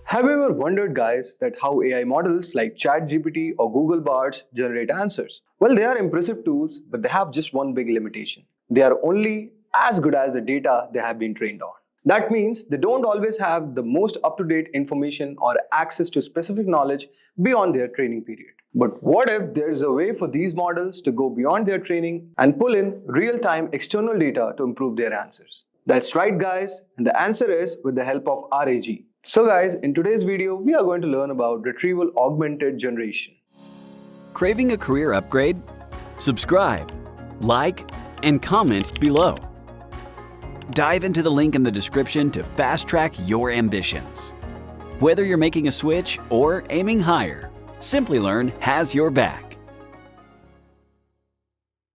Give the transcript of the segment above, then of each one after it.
Have you ever wondered, guys, that how AI models like ChatGPT or Google Bard generate answers? Well, they are impressive tools, but they have just one big limitation. They are only as good as the data they have been trained on. That means they don't always have the most up-to-date information or access to specific knowledge beyond their training period. But what if there is a way for these models to go beyond their training and pull in real-time external data to improve their answers? That's right, guys, and the answer is with the help of RAG. So guys, in today's video, we are going to learn about retrieval-augmented generation. Craving a career upgrade? Subscribe, like, and comment below. Dive into the link in the description to fast-track your ambitions. Whether you're making a switch or aiming higher, Simplilearn has your back.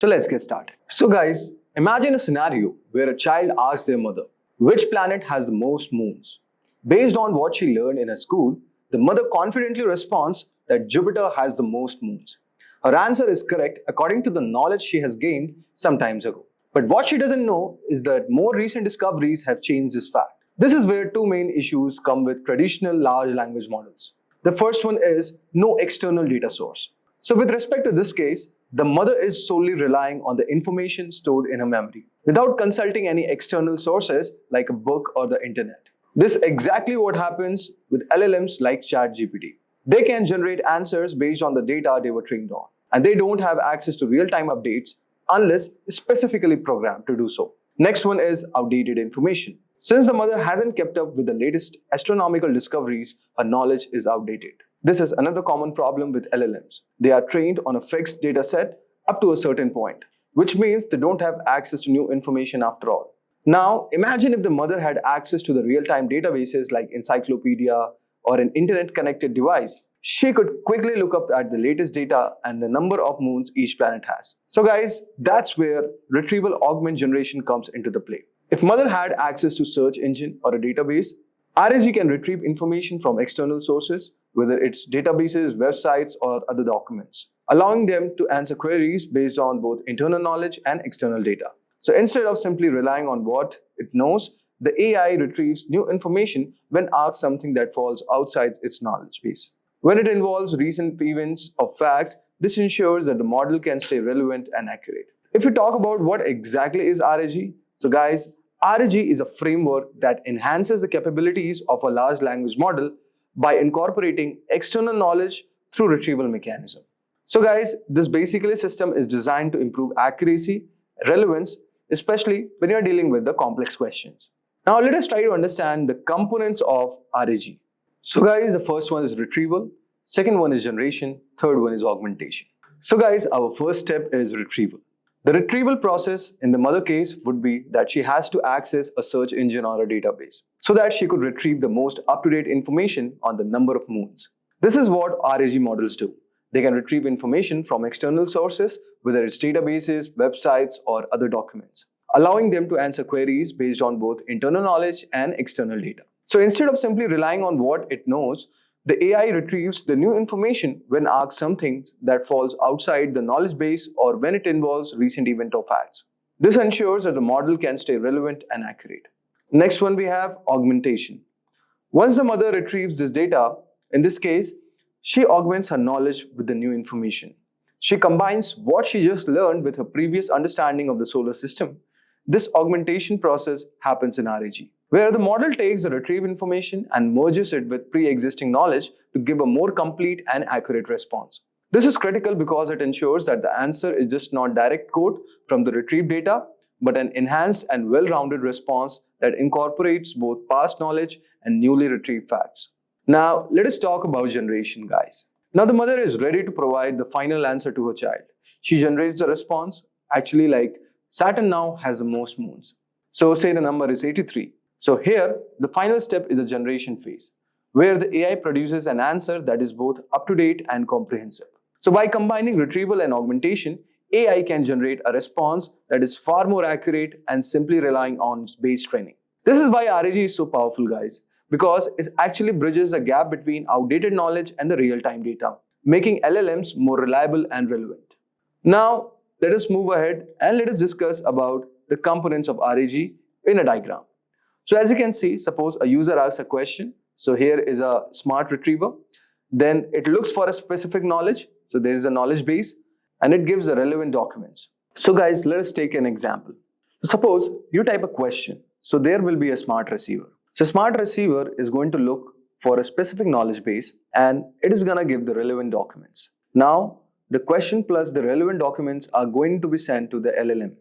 So let's get started. So guys, imagine a scenario where a child asks their mother, which planet has the most moons? Based on what she learned in her school, the mother confidently responds that Jupiter has the most moons. Her answer is correct according to the knowledge she has gained some time ago. But what she doesn't know is that more recent discoveries have changed this fact. This is where two main issues come with traditional large language models. The first one is no external data source. So with respect to this case, the mother is solely relying on the information stored in her memory without consulting any external sources like a book or the internet. This is exactly what happens with LLMs like ChatGPT. They can generate answers based on the data they were trained on, and they don't have access to real-time updates unless specifically programmed to do so. Next one is outdated information. Since the mother hasn't kept up with the latest astronomical discoveries, her knowledge is outdated. This is another common problem with LLMs. They are trained on a fixed data set up to a certain point, which means they don't have access to new information after all. Now, imagine if the mother had access to the real-time databases like encyclopedia or an internet-connected device. She could quickly look up at the latest data and the number of moons each planet has. So guys, that's where retrieval-augmented generation comes into the play. If mother had access to search engine or a database, RAG can retrieve information from external sources, whether it's databases, websites, or other documents, allowing them to answer queries based on both internal knowledge and external data. So instead of simply relying on what it knows, the AI retrieves new information when asked something that falls outside its knowledge base. When it involves recent events or facts, this ensures that the model can stay relevant and accurate. If we talk about what exactly is RAG, so guys, RAG is a framework that enhances the capabilities of a large language model by incorporating external knowledge through retrieval mechanism. So guys, this basically system is designed to improve accuracy, relevance, especially when you're dealing with the complex questions. Now let us try to understand the components of RAG. So guys, the first one is retrieval, second one is generation, third one is augmentation. So guys, our first step is retrieval. The retrieval process in the mother case would be that she has to access a search engine or a database so that she could retrieve the most up-to-date information on the number of moons. This is what RAG models do. They can retrieve information from external sources, whether it's databases, websites, or other documents, allowing them to answer queries based on both internal knowledge and external data. So instead of simply relying on what it knows, the AI retrieves the new information when asked something that falls outside the knowledge base or when it involves recent event or facts. This ensures that the model can stay relevant and accurate. Next one we have augmentation. Once the mother retrieves this data, in this case, she augments her knowledge with the new information. She combines what she just learned with her previous understanding of the solar system. This augmentation process happens in RAG, where the model takes the retrieved information and merges it with pre-existing knowledge to give a more complete and accurate response. This is critical because it ensures that the answer is just not direct quote from the retrieved data, but an enhanced and well-rounded response that incorporates both past knowledge and newly retrieved facts. Now, let us talk about generation, guys. Now, the mother is ready to provide the final answer to her child. She generates the response, actually like Saturn now has the most moons. So say the number is 83. So here, the final step is the generation phase, where the AI produces an answer that is both up-to-date and comprehensive. So by combining retrieval and augmentation, AI can generate a response that is far more accurate and simply relying on base training. This is why RAG is so powerful, guys, because it actually bridges the gap between outdated knowledge and the real-time data, making LLMs more reliable and relevant. Now, let us move ahead and let us discuss about the components of RAG in a diagram. So as you can see, suppose a user asks a question. So here is a smart retriever. Then it looks for a specific knowledge. So there is a knowledge base and it gives the relevant documents. So guys, let us take an example. So suppose you type a question. So there will be a smart receiver. So smart receiver is going to look for a specific knowledge base and it is going to give the relevant documents. Now, the question plus the relevant documents are going to be sent to the LLM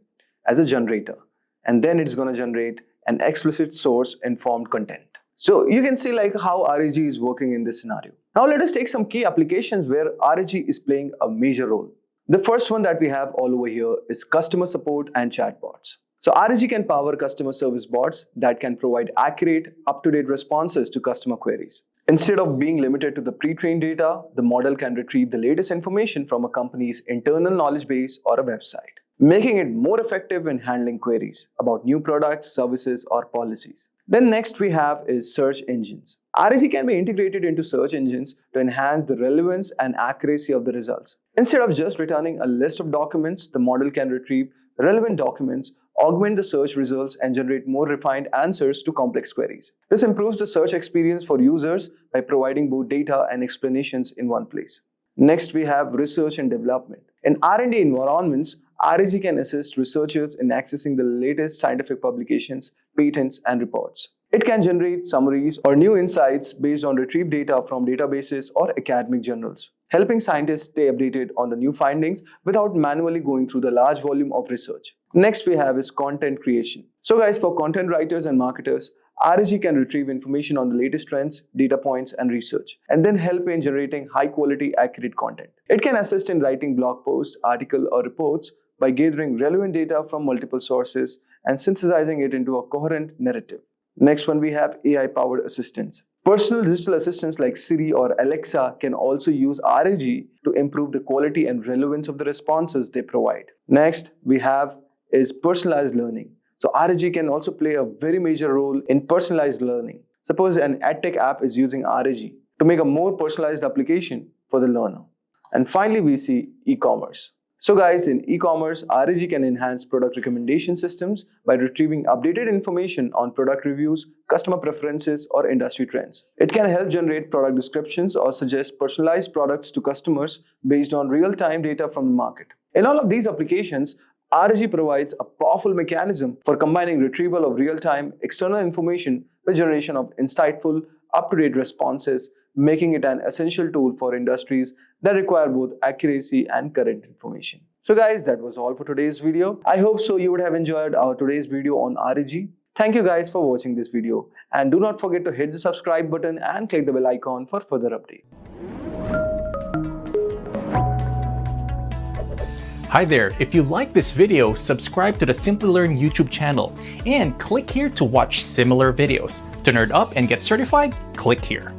as a generator. And then it's going to generate an explicit source informed content. So you can see like how RAG is working in this scenario. Now let us take some key applications where RAG is playing a major role. The first one that we have all over here is customer support and chatbots. So RAG can power customer service bots that can provide accurate, up-to-date responses to customer queries. Instead of being limited to the pre-trained data, the model can retrieve the latest information from a company's internal knowledge base or a website, making it more effective in handling queries about new products, services, or policies. Then next we have is search engines. RAG can be integrated into search engines to enhance the relevance and accuracy of the results. Instead of just returning a list of documents, the model can retrieve relevant documents, augment the search results, and generate more refined answers to complex queries. This improves the search experience for users by providing both data and explanations in one place. Next, we have research and development. In R&D environments, RAG can assist researchers in accessing the latest scientific publications, patents, and reports. It can generate summaries or new insights based on retrieved data from databases or academic journals, helping scientists stay updated on the new findings without manually going through the large volume of research. Next we have is content creation. So guys, for content writers and marketers, RAG can retrieve information on the latest trends, data points, and research, and then help in generating high-quality, accurate content. It can assist in writing blog posts, articles, or reports by gathering relevant data from multiple sources and synthesizing it into a coherent narrative. Next one, we have AI-powered assistants. Personal digital assistants like Siri or Alexa can also use RAG to improve the quality and relevance of the responses they provide. Next, we have is personalized learning. So RAG can also play a very major role in personalized learning. Suppose an edtech app is using RAG to make a more personalized application for the learner. And finally, we see e-commerce. So guys, in e-commerce, RAG can enhance product recommendation systems by retrieving updated information on product reviews, customer preferences, or industry trends. It can help generate product descriptions or suggest personalized products to customers based on real-time data from the market. In all of these applications, RAG provides a powerful mechanism for combining retrieval of real-time external information with generation of insightful, up-to-date responses, making it an essential tool for industries that require both accuracy and current information. So guys, that was all for today's video. I hope so you would have enjoyed our today's video on RAG. Thank you guys for watching this video, and do not forget to hit the subscribe button and click the bell icon for further updates. Hi there, if you like this video, subscribe to the Simplilearn YouTube channel and click here to watch similar videos. To nerd up and get certified, click here.